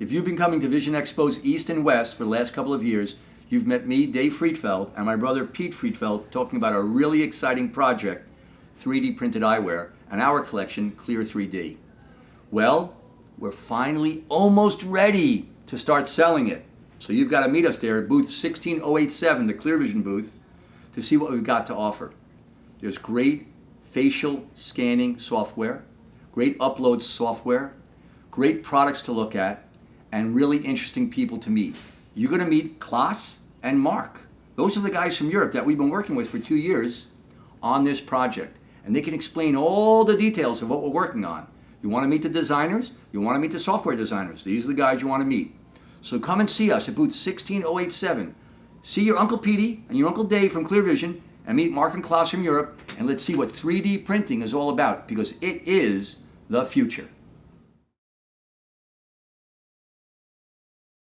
If you've been coming to Vision Expos East and West for the last couple of years, you've met me, Dave Friedfeld, and my brother Pete Friedfeld talking about a really exciting project, 3D printed eyewear, and our collection, ClearVision. Well, we're finally almost ready to start selling it. So you've got to meet us there at booth 16087, the ClearVision booth, to see what we've got to offer. There's great facial scanning software, great upload software, great products to look at, and really interesting people to meet. You're going to meet Klaas and Mark. Those are the guys from Europe that we've been working with for 2 years on this project. And they can explain all the details of what we're working on. You want to meet the designers? You want to meet the software designers? These are the guys you want to meet. So come and see us at booth 16087. See your Uncle Petey and your Uncle Dave from ClearVision, and meet Mark and Klaas from Europe, and let's see what 3D printing is all about, because it is the future.